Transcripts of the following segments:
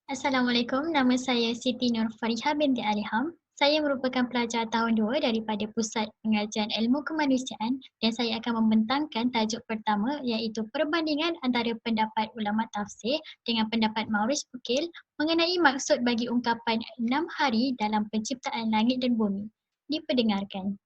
Assalamualaikum, nama saya Siti Nur Fariha binti Aliham. Saya merupakan pelajar tahun 2 daripada Pusat Pengajian Ilmu Kemanusiaan dan saya akan membentangkan tajuk pertama iaitu perbandingan antara pendapat ulama tafsir dengan pendapat Maurice Bucaille mengenai maksud bagi ungkapan 6 hari dalam penciptaan langit dan bumi. Diperdengarkan.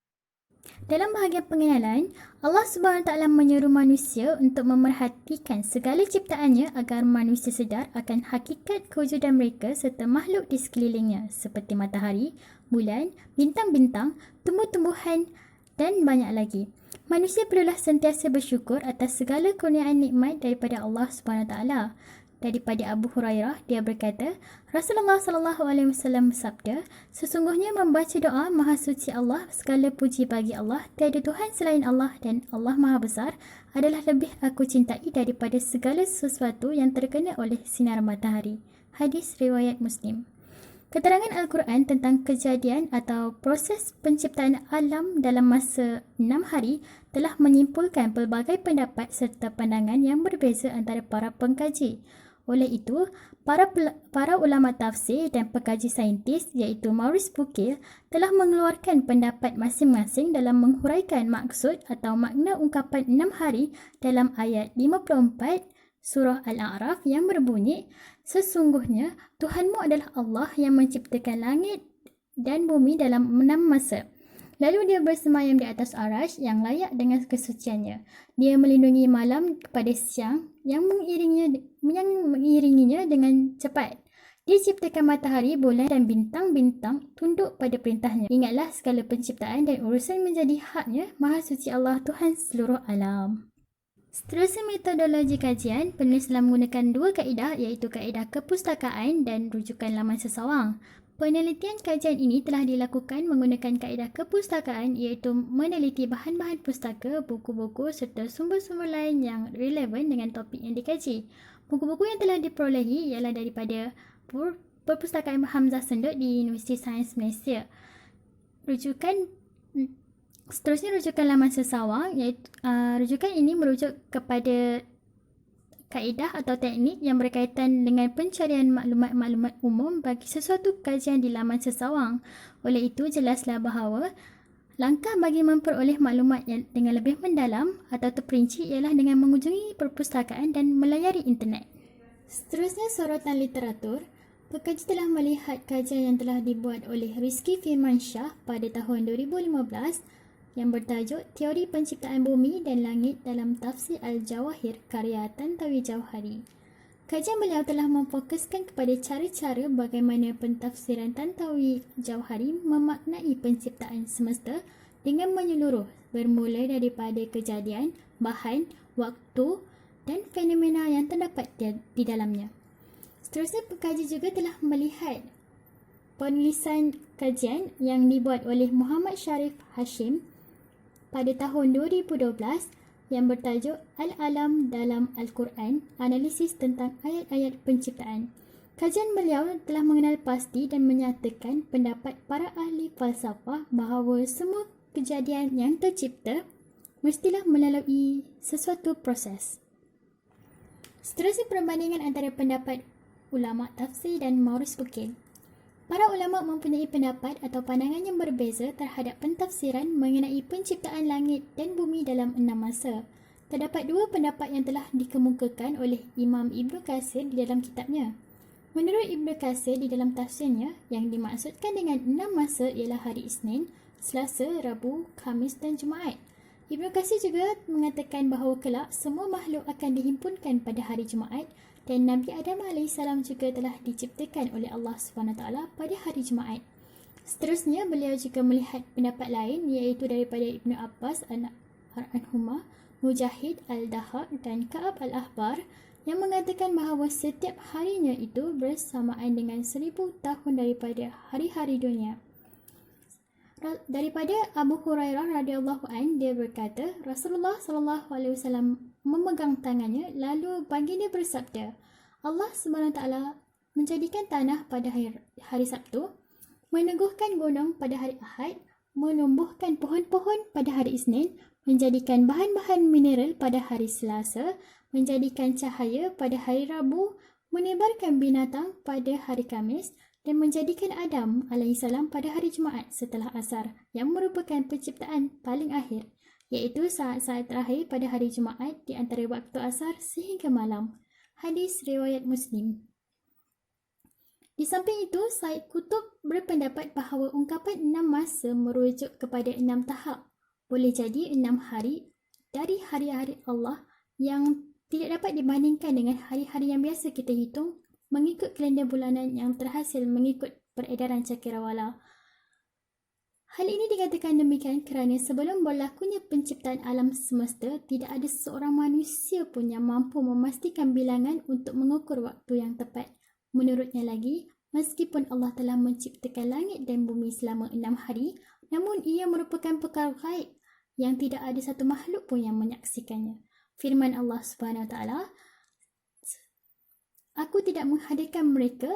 Dalam bahagian pengenalan, Allah SWT menyeru manusia untuk memerhatikan segala ciptaannya agar manusia sedar akan hakikat kewujudan mereka serta makhluk di sekelilingnya seperti matahari, bulan, bintang-bintang, tumbuh-tumbuhan dan banyak lagi. Manusia perlulah sentiasa bersyukur atas segala kurniaan nikmat daripada Allah SWT. Daripada Abu Hurairah, dia berkata, Rasulullah SAW bersabda, sesungguhnya membaca doa Maha Suci Allah, segala puji bagi Allah, tiada Tuhan selain Allah dan Allah Maha Besar adalah lebih aku cintai daripada segala sesuatu yang terkena oleh sinar matahari. Hadis riwayat Muslim. Keterangan Al-Quran tentang kejadian atau proses penciptaan alam dalam masa 6 hari telah menyimpulkan pelbagai pendapat serta pandangan yang berbeza antara para pengkaji. Oleh itu, para ulama tafsir dan pekaji saintis iaitu Maurice Bucaille telah mengeluarkan pendapat masing-masing dalam menghuraikan maksud atau makna ungkapan 6 hari dalam ayat 54 Surah Al-A'raf yang berbunyi, sesungguhnya Tuhanmu adalah Allah yang menciptakan langit dan bumi dalam 6 masa. Lalu dia bersemayam di atas arash yang layak dengan kesuciannya. Dia melindungi malam kepada siang yang mengiringinya dengan cepat. Dia ciptakan matahari, bulan dan bintang-bintang tunduk pada perintahnya. Ingatlah segala penciptaan dan urusan menjadi haknya Maha Suci Allah Tuhan seluruh alam. Seterusnya metodologi kajian, penulis telah menggunakan dua kaedah iaitu kaedah kepustakaan dan rujukan laman sesawang. Penelitian kajian ini telah dilakukan menggunakan kaedah kepustakaan iaitu meneliti bahan-bahan pustaka, buku-buku serta sumber-sumber lain yang relevan dengan topik yang dikaji. Buku-buku yang telah diperolehi ialah daripada Perpustakaan Hamzah Senduk di Universiti Sains Malaysia. Seterusnya rujukan laman sesawang iaitu rujukan ini merujuk kepada kaedah atau teknik yang berkaitan dengan pencarian maklumat-maklumat umum bagi sesuatu kajian di laman sesawang. Oleh itu, jelaslah bahawa langkah bagi memperoleh maklumat yang dengan lebih mendalam atau terperinci ialah dengan mengunjungi perpustakaan dan melayari internet. Seterusnya, sorotan literatur. Pekaji telah melihat kajian yang telah dibuat oleh Rizky Firmansyah pada tahun 2015 yang bertajuk Teori Penciptaan Bumi dan Langit dalam Tafsir Al-Jawahir karya Tantawi Jauhari. Kajian beliau telah memfokuskan kepada cara-cara bagaimana pentafsiran Tantawi Jauhari memaknai penciptaan semesta dengan menyeluruh bermula daripada kejadian, bahan, waktu dan fenomena yang terdapat di dalamnya. Seterusnya, pekaji juga telah melihat penulisan kajian yang dibuat oleh Muhammad Sharif Hashim pada tahun 2012 yang bertajuk Al-Alam dalam Al-Quran, analisis tentang ayat-ayat penciptaan. Kajian beliau telah mengenal pasti dan menyatakan pendapat para ahli falsafah bahawa semua kejadian yang tercipta mestilah melalui sesuatu proses. Seterusnya, perbandingan antara pendapat ulama tafsir dan Maurice Bucaille. Para ulama mempunyai pendapat atau pandangan yang berbeza terhadap pentafsiran mengenai penciptaan langit dan bumi dalam 6 masa. Terdapat dua pendapat yang telah dikemukakan oleh Imam Ibn Katsir di dalam kitabnya. Menurut Ibn Katsir di dalam tafsirnya, yang dimaksudkan dengan 6 masa ialah hari Isnin, Selasa, Rabu, Khamis dan Jumaat. Ibn Katsir juga mengatakan bahawa kelak semua makhluk akan dihimpunkan pada hari Jumaat dan Nabi Adam AS juga telah diciptakan oleh Allah SWT pada hari Jumaat. Seterusnya, beliau juga melihat pendapat lain iaitu daripada Ibn Abbas anhuma, Mujahid Al-Dahak dan Ka'ab Al-Ahbar yang mengatakan bahawa setiap harinya itu bersamaan dengan 1000 tahun daripada hari-hari dunia. Daripada Abu Hurairah radhiyallahu an, dia berkata, Rasulullah SAW memegang tangannya lalu baginda bersabda, Allah SWT menjadikan tanah pada hari Sabtu, meneguhkan gunung pada hari Ahad, menumbuhkan pohon-pohon pada hari Isnin, menjadikan bahan-bahan mineral pada hari Selasa, menjadikan cahaya pada hari Rabu, menebarkan binatang pada hari Khamis dan menjadikan Adam alaihissalam pada hari Jumaat setelah asar yang merupakan penciptaan paling akhir, iaitu saat-saat terakhir pada hari Jumaat di antara waktu asar sehingga malam. Hadis riwayat Muslim. Di samping itu, Said Qutb berpendapat bahawa ungkapan 6 masa merujuk kepada 6 tahap. Boleh jadi 6 hari dari hari-hari Allah yang tidak dapat dibandingkan dengan hari-hari yang biasa kita hitung mengikut kalender bulanan yang terhasil mengikut peredaran cakrawala. Hal ini dikatakan demikian kerana sebelum berlakunya penciptaan alam semesta, tidak ada seorang manusia pun yang mampu memastikan bilangan untuk mengukur waktu yang tepat. Menurutnya lagi, meskipun Allah telah menciptakan langit dan bumi selama 6 hari, namun ia merupakan perkara gaib yang tidak ada satu makhluk pun yang menyaksikannya. Firman Allah Subhanahu Wa Taala, "Aku tidak menghadirkan mereka,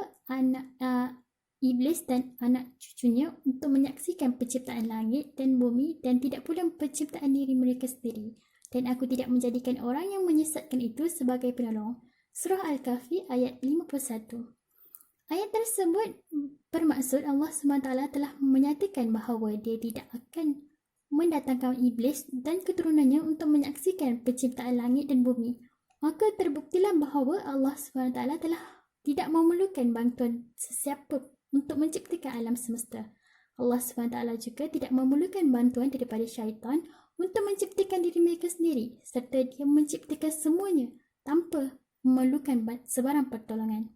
Iblis dan anak cucunya untuk menyaksikan penciptaan langit dan bumi dan tidak pula penciptaan diri mereka sendiri. Dan aku tidak menjadikan orang yang menyesatkan itu sebagai penolong." Surah Al-Kahfi ayat 51. Ayat tersebut bermaksud Allah SWT telah menyatakan bahawa dia tidak akan mendatangkan Iblis dan keturunannya untuk menyaksikan penciptaan langit dan bumi. Maka terbuktilah bahawa Allah SWT telah tidak memerlukan bantuan sesiapa untuk menciptakan alam semesta. Allah SWT juga tidak memerlukan bantuan daripada syaitan untuk menciptakan diri mereka sendiri, serta dia menciptakan semuanya tanpa memerlukan sebarang pertolongan.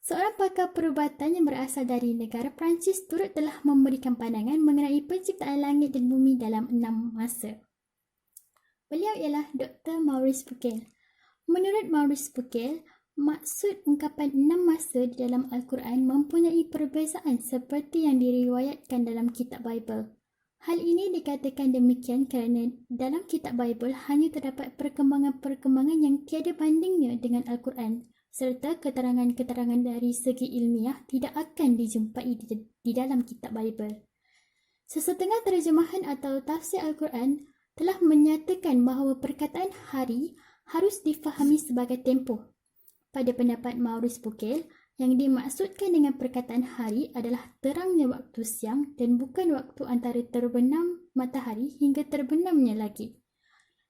Seorang pakar perubatan yang berasal dari negara Perancis turut telah memberikan pandangan mengenai penciptaan langit dan bumi dalam 6 masa. Beliau ialah Dr. Maurice Bucaille. Menurut Maurice Bucaille, maksud ungkapan 6 masa di dalam Al-Quran mempunyai perbezaan seperti yang diriwayatkan dalam kitab Bible. Hal ini dikatakan demikian kerana dalam kitab Bible hanya terdapat perkembangan-perkembangan yang tiada bandingnya dengan Al-Quran, serta keterangan-keterangan dari segi ilmiah tidak akan dijumpai di dalam kitab Bible. Sesetengah terjemahan atau tafsir Al-Quran telah menyatakan bahawa perkataan hari harus difahami sebagai tempoh. Pada pendapat Maurice Bucaille, yang dimaksudkan dengan perkataan hari adalah terangnya waktu siang dan bukan waktu antara terbenam matahari hingga terbenamnya lagi.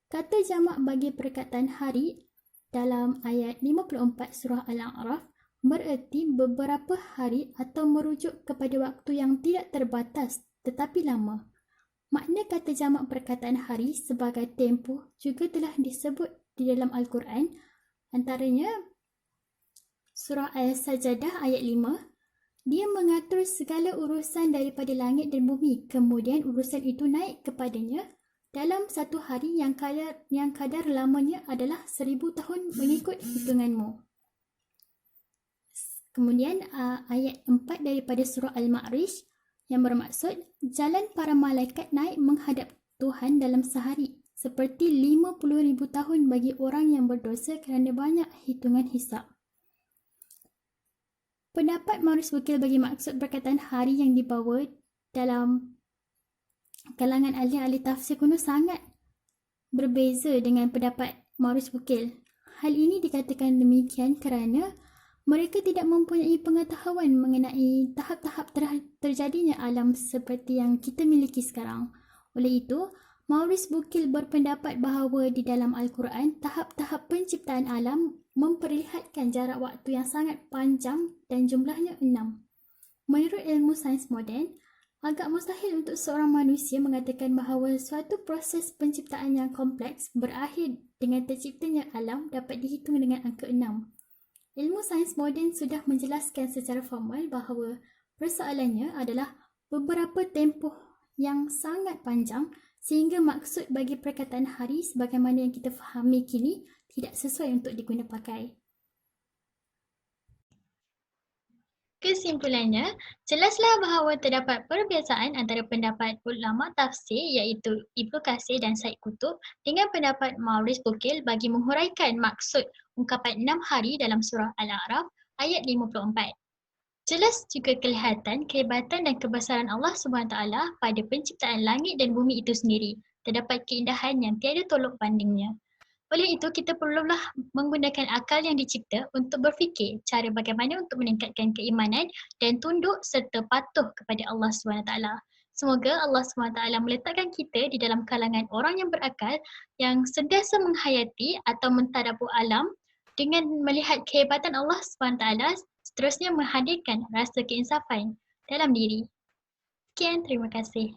Kata jamak bagi perkataan hari dalam ayat 54 surah Al-A'raf bererti beberapa hari atau merujuk kepada waktu yang tidak terbatas tetapi lama. Makna kata jamak perkataan hari sebagai tempoh juga telah disebut di dalam Al-Quran, antaranya surah Al-Sajadah ayat 5, dia mengatur segala urusan daripada langit dan bumi, kemudian urusan itu naik kepadanya dalam satu hari yang kadar lamanya adalah 1000 tahun mengikut hitunganmu. Kemudian ayat 4 daripada surah Al-Ma'rij yang bermaksud jalan para malaikat naik menghadap Tuhan dalam sehari seperti 50,000 tahun bagi orang yang berdosa kerana banyak hitungan hisab. Pendapat Maurice Bucaille bagi maksud perkataan hari yang dibawa dalam kalangan ahli-ahli tafsir kuno sangat berbeza dengan pendapat Maurice Bucaille. Hal ini dikatakan demikian kerana mereka tidak mempunyai pengetahuan mengenai tahap-tahap terjadinya alam seperti yang kita miliki sekarang. Oleh itu, Maurice Bucaille berpendapat bahawa di dalam Al-Quran, tahap-tahap penciptaan alam memperlihatkan jarak waktu yang sangat panjang dan jumlahnya 6. Menurut ilmu sains moden, agak mustahil untuk seorang manusia mengatakan bahawa suatu proses penciptaan yang kompleks berakhir dengan terciptanya alam dapat dihitung dengan angka 6. Ilmu sains moden sudah menjelaskan secara formal bahawa persoalannya adalah beberapa tempoh yang sangat panjang sehingga maksud bagi perkataan hari sebagaimana yang kita fahami kini tidak sesuai untuk diguna pakai. Kesimpulannya, jelaslah bahawa terdapat perbezaan antara pendapat ulama tafsir iaitu Ibnu Katsir dan Said Qutb dengan pendapat Maurice Bucaille bagi menghuraikan maksud ungkapan 6 hari dalam surah Al-A'raf ayat 54. Jelas juga kelihatan kehebatan dan kebesaran Allah SWT pada penciptaan langit dan bumi itu sendiri. Terdapat keindahan yang tiada tolok bandingnya. Oleh itu, kita perlulah menggunakan akal yang dicipta untuk berfikir cara bagaimana untuk meningkatkan keimanan dan tunduk serta patuh kepada Allah SWT. Semoga Allah SWT meletakkan kita di dalam kalangan orang yang berakal yang sentiasa menghayati atau mentadabbur alam dengan melihat kehebatan Allah SWT, seterusnya menghadirkan rasa keinsafan dalam diri. Sekian, terima kasih.